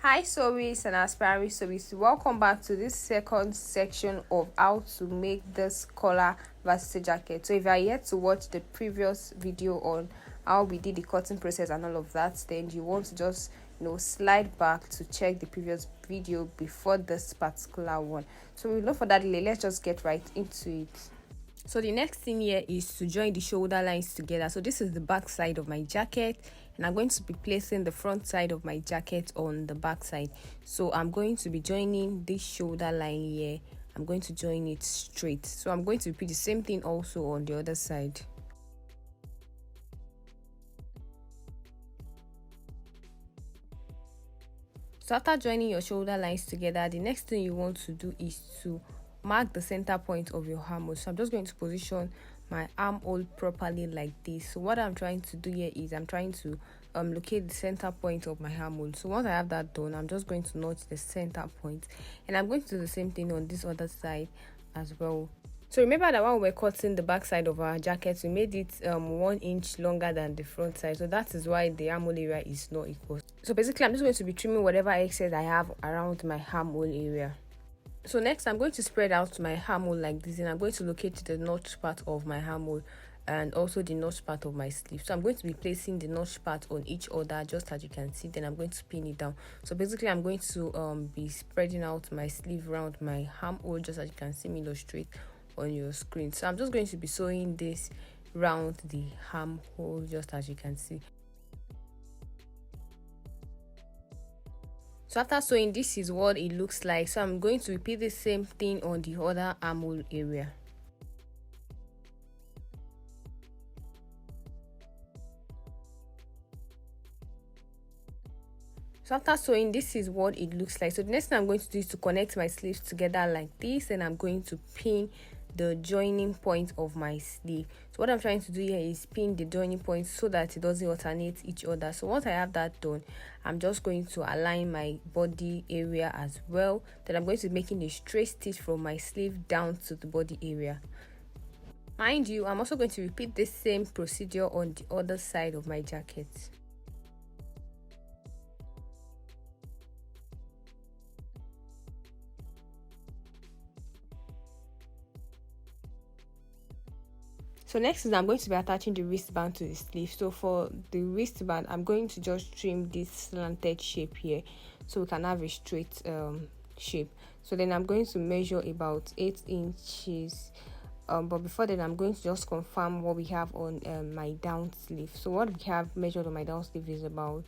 Hi sewies and aspiring sewies, welcome back to this second section of how to make this collar varsity jacket. So if you are yet to watch the previous video on how we did the cutting process and all of that, then you want to just slide back to check the previous video before this particular one. So we look for that delay, let's just get right into it. So the next thing here is to join the shoulder lines together. So this is the back side of my jacket, and I'm going to be placing the front side of my jacket on the back side. So I'm going to be joining this shoulder line here. I'm going to join it straight. So I'm going to repeat the same thing also on the other side. So after joining your shoulder lines together, the next thing you want to do is to mark the center point of your armhole. So I'm just going to position my armhole properly like this. So what I'm trying to do here is I'm trying to locate the center point of my armhole. So once I have that done, I'm just going to notch the center point, and I'm going to do the same thing on this other side as well. So remember that when we were cutting the back side of our jacket, we made it 1 inch longer than the front side. So that is why the armhole area is not equal. So basically I'm just going to be trimming whatever excess I have around my armhole area. So next I'm going to spread out my armhole like this, and I'm going to locate the notch part of my armhole and also the notch part of my sleeve. So I'm going to be placing the notch part on each other just as you can see, then I'm going to pin it down. So basically I'm going to be spreading out my sleeve around my armhole just as you can see me illustrate on your screen. So I'm just going to be sewing this round the armhole just as you can see. So after sewing, this is what it looks like. So I'm going to repeat the same thing on the other armhole area. So after sewing, this is what it looks like. So the next thing I'm going to do is to connect my sleeves together like this, and I'm going to pin the joining point of my sleeve. So what I'm trying to do here is pin the joining point so that it doesn't alternate each other. So once I have that done, I'm just going to align my body area as well. Then I'm going to be making a straight stitch from my sleeve down to the body area. Mind you, I'm also going to repeat the same procedure on the other side of my jacket. So next is I'm going to be attaching the wristband to the sleeve. So for the wristband, I'm going to just trim this slanted shape here so we can have a straight shape. So then I'm going to measure about 8 inches. But before then, I'm going to just confirm what we have on my down sleeve. So what we have measured on my down sleeve is about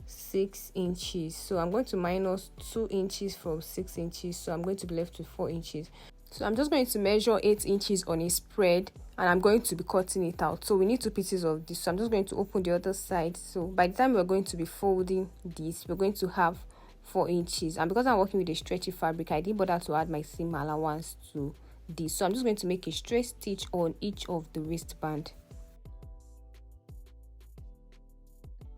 6 inches. So I'm going to minus 2 inches from 6 inches. So I'm going to be left with 4 inches. So I'm just going to measure 8 inches on a spread, and I'm going to be cutting it out. So we need 2 pieces of this. So I'm just going to open the other side. So by the time we're going to be folding this, we're going to have 4 inches. And because I'm working with a stretchy fabric, I didn't bother to add my seam allowance to this. So I'm just going to make a straight stitch on each of the wristband.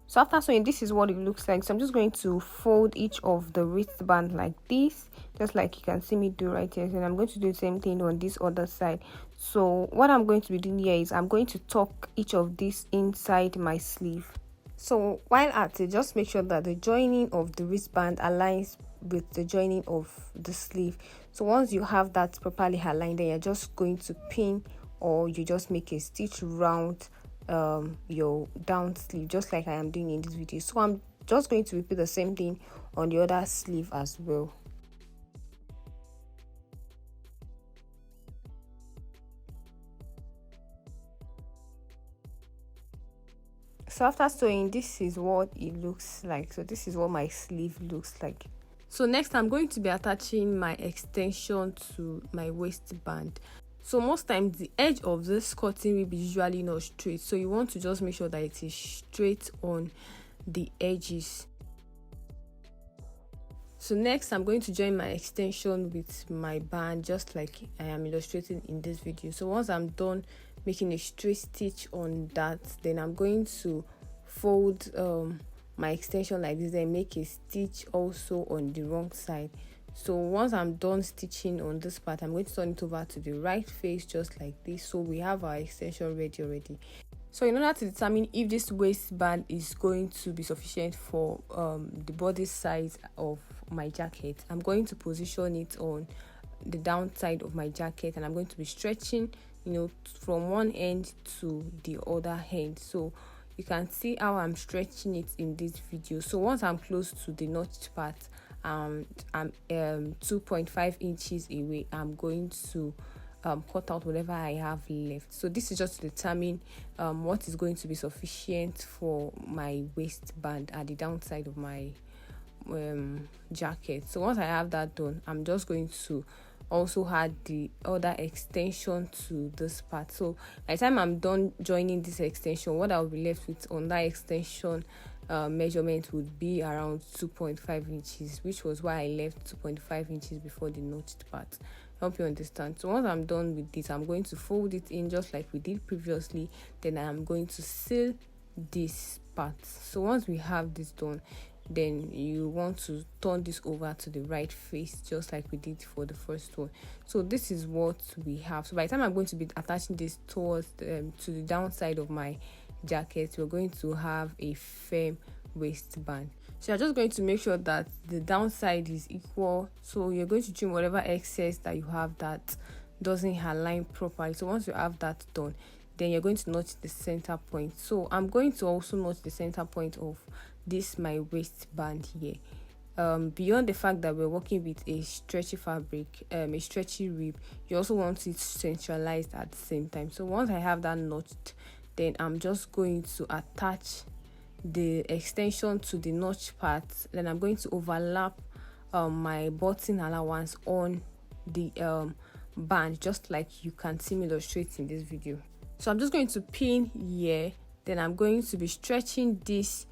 So after sewing, this is what it looks like. So I'm just going to fold each of the wristband like this, just like you can see me do right here. And I'm going to do the same thing on this other side. So what I'm going to be doing here is I'm going to tuck each of these inside my sleeve. So while at it, just make sure that the joining of the wristband aligns with the joining of the sleeve. So once you have that properly aligned, then you're just going to pin, or you just make a stitch round your down sleeve just like I am doing in this video. So I'm just going to repeat the same thing on the other sleeve as well. So after sewing, this is what it looks like. So this is what my sleeve looks like. So next I'm going to be attaching my extension to my waistband. So most times the edge of this cutting will be usually not straight, so you want to just make sure that it is straight on the edges. So next I'm going to join my extension with my band just like I am illustrating in this video. So once I'm done making a straight stitch on that, then I'm going to fold my extension like this and make a stitch also on the wrong side. So once I'm done stitching on this part, I'm going to turn it over to the right face just like this. So we have our extension ready already. So in order to determine if this waistband is going to be sufficient for the body size of my jacket, I'm going to position it on the downside of my jacket, and I'm going to be stretching, from one end to the other end. So you can see how I'm stretching it in this video. So once I'm close to the notched part, I'm 2.5 inches away, I'm going to cut out whatever I have left. So this is just to determine what is going to be sufficient for my waistband at the downside of my jacket. So once I have that done, I'm just going to also add the other extension to this part. So by the time I'm done joining this extension, what I'll be left with on that extension measurement would be around 2.5 inches, which was why I left 2.5 inches before the notched part. I hope you understand. So once I'm done with this, I'm going to fold it in just like we did previously. Then I'm going to seal this part. So once we have this done, then you want to turn this over to the right face, just like we did for the first one. So this is what we have. So by the time I'm going to be attaching this towards to the downside of my jacket, we're going to have a firm waistband. So you're just going to make sure that the downside is equal. So you're going to trim whatever excess that you have that doesn't align properly. So once you have that done, then you're going to notch the center point. So I'm going to also notch the center point of this my waistband here. Beyond the fact that we're working with a stretchy fabric, a stretchy rib, you also want it centralized at the same time. So once I have that notched, then I'm just going to attach the extension to the notch part. Then I'm going to overlap my button allowance on the band, just like you can see me illustrate in this video. So I'm just going to pin here. Then I'm going to be stretching this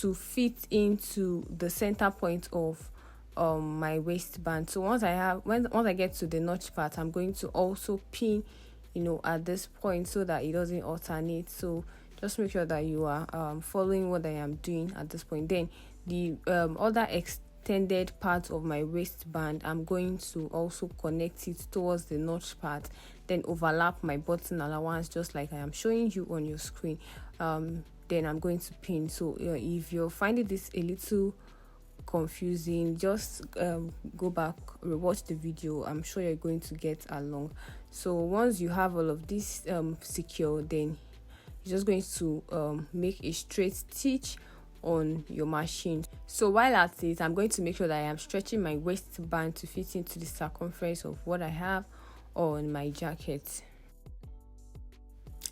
to fit into the center point of my waistband. So once I get to the notch part, I'm going to also pin at this point so that it doesn't alternate. So just make sure that you are following what I am doing at this point. Then the other extended part of my waistband, I'm going to also connect it towards the notch part, then overlap my button allowance just like I am showing you on your screen. Then I'm going to pin. So if you're finding this a little confusing, just go back, rewatch the video. I'm sure you're going to get along. So once you have all of this secure, then you're just going to make a straight stitch on your machine. So while at it, I'm going to make sure that I am stretching my waistband to fit into the circumference of what I have on my jacket.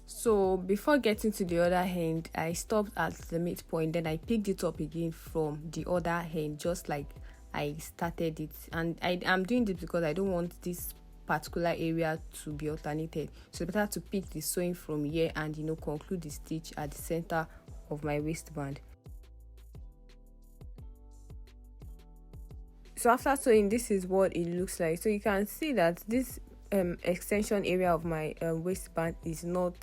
So before getting to the other end, I stopped at the midpoint, then I picked it up again from the other end, just like I started it. And I'm doing this because I don't want this particular area to be alternated. So it's better to pick the sewing from here and conclude the stitch at the center of my waistband. So after sewing, this is what it looks like. So you can see that this extension area of my waistband is not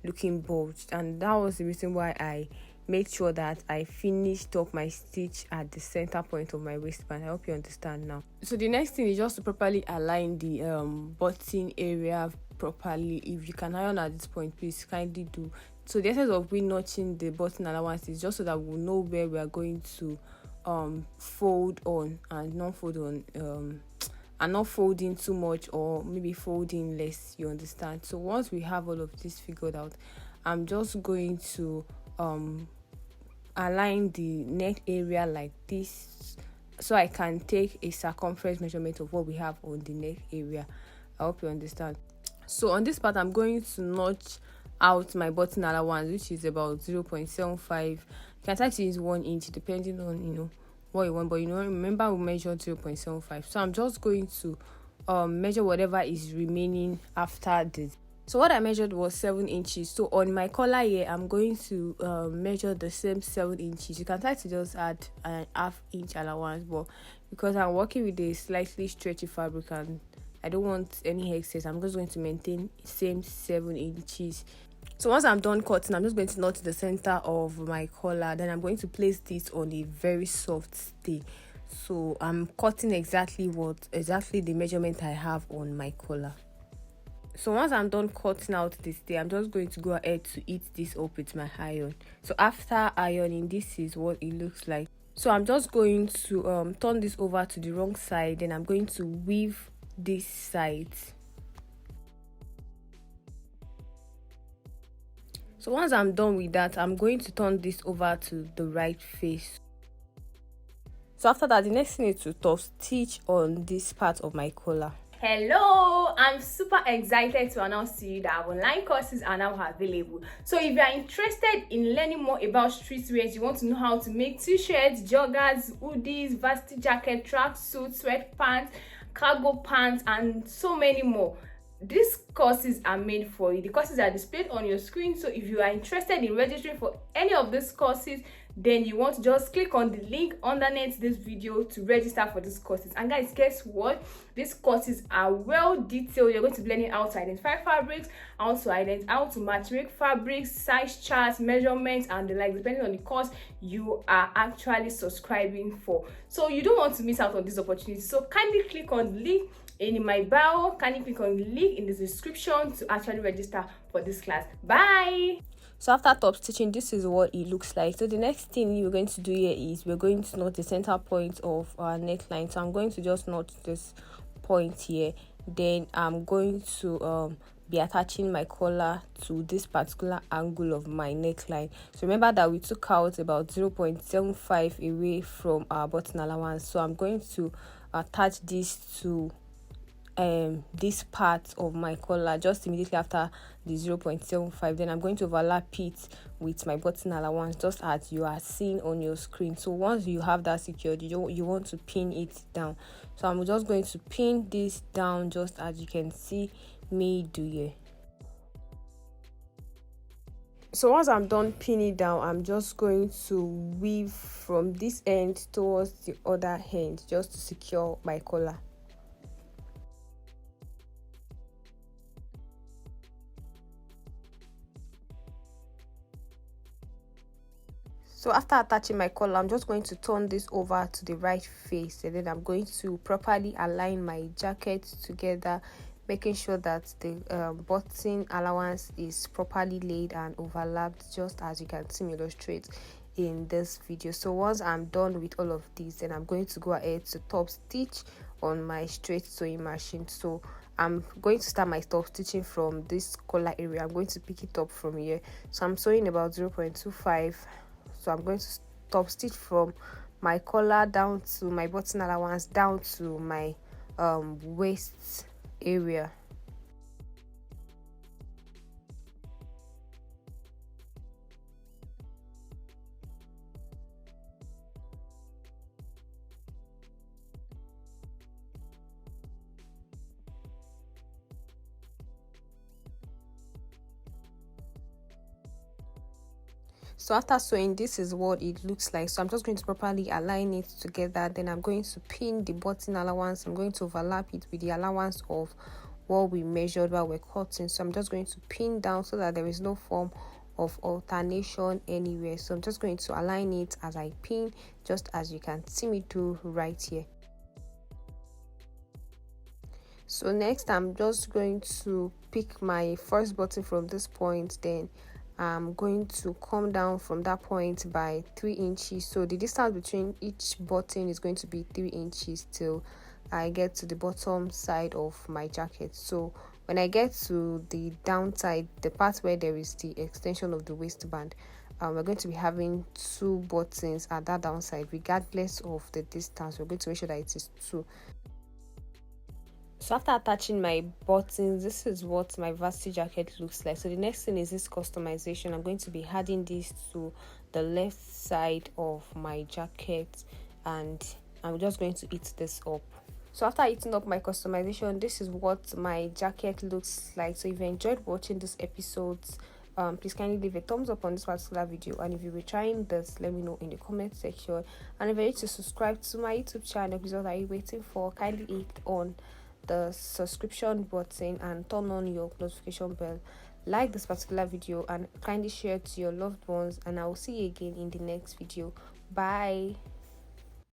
looking bulged, and that was the reason why I made sure that I finished up my stitch at the center point of my waistband. I hope you understand now. So the next thing is just to properly align the button area properly. If you can iron at this point, please kindly do. So the essence of notching the button allowance is just so that we'll know where we are going to fold on and not fold on, and not folding too much or maybe folding less, you understand. So once we have all of this figured out, I'm just going to align the neck area like this, so I can take a circumference measurement of what we have on the neck area. I hope you understand. So on this part, I'm going to notch out my button allowance, which is about 0.75. You can try to use 1 inch depending on what you want, but remember we measured 0.75. So I'm just going to measure whatever is remaining after this. So what I measured was 7 inches. So on my collar here, I'm going to measure the same 7 inches. You can try to just add an ½ inch allowance, but because I'm working with a slightly stretchy fabric and I don't want any excess, I'm just going to maintain same 7 inches. So once I'm done cutting, I'm just going to notch the center of my collar. Then I'm going to place this on a very soft stay. So I'm cutting exactly the measurement I have on my collar. So once I'm done cutting out this day, I'm just going to go ahead to heat this up with my iron. So after ironing, this is what it looks like. So I'm just going to turn this over to the wrong side, then I'm going to weave this side. So once I'm done with that, I'm going to turn this over to the right face. So after that, the next thing is to top stitch on this part of my collar. Hello, I'm super excited to announce to you that online courses are now available. So if you are interested in learning more about streetwear, you want to know how to make t-shirts, joggers, hoodies, varsity jacket, tracksuits, sweatpants, cargo pants, and so many more, these courses are made for you. The courses are displayed on your screen. So if you are interested in registering for any of these courses, then you want to just click on the link underneath this video to register for these courses. And guys, guess what? These courses are well detailed. You're going to be learning how to identify fabrics, how to match make fabrics, size charts, measurements, and the like, depending on the course you are actually subscribing for. So you don't want to miss out on this opportunity. So kindly click on the link in my bio. Kindly click on the link in the description to actually register for this class. Bye. So after top stitching, this is what it looks like. So the next thing we're going to do here is we're going to knot the center point of our neckline. So I'm going to just knot this point here. Then I'm going to be attaching my collar to this particular angle of my neckline. So remember that we took out about 0.75 away from our button allowance. So I'm going to attach this to this part of my collar just immediately after the 0.75. Then I'm going to overlap it with my button allowance just as you are seeing on your screen. So once you have that secured, you want to pin it down. So I'm just going to pin this down just as you can see me do here. So once I'm done pinning down, I'm just going to weave from this end towards the other end just to secure my collar. So after attaching my collar, I'm just going to turn this over to the right face, and then I'm going to properly align my jacket together, making sure that the button allowance is properly laid and overlapped, just as you can see me illustrate in this video. So once I'm done with all of this, then I'm going to go ahead to top stitch on my straight sewing machine. So I'm going to start my top stitching from this collar area. I'm going to pick it up from here. So I'm sewing about 0.25. So I'm going to top stitch from my collar down to my button allowance, down to my waist area. So after sewing, this is what it looks like. So I'm just going to properly align it together. Then I'm going to pin the button allowance. I'm going to overlap it with the allowance of what we measured while we're cutting. So I'm just going to pin down so that there is no form of alternation anywhere. So I'm just going to align it as I pin, just as you can see me do right here. So next, I'm just going to pick my first button from this point. Then I'm going to come down from that point by 3 inches. So the distance between each button is going to be 3 inches till I get to the bottom side of my jacket. So when I get to the downside, the part where there is the extension of the waistband, we're going to be having 2 buttons at that downside, regardless of the distance. We're going to make sure that it is 2. So after attaching my buttons, this is what my varsity jacket looks like. So the next thing is this customization. I'm going to be adding this to the left side of my jacket, and I'm just going to heat this up. So after heating up my customization, this is what my jacket looks like. So if you enjoyed watching this episode, please kindly leave a thumbs up on this particular video, and if you were trying this, let me know in the comment section. And if you're ready to subscribe to my YouTube channel, please, what are you waiting for? Kindly hit on the subscription button and turn on your notification bell. Like this particular video and kindly share to your loved ones, and I will see you again in the next video. Bye.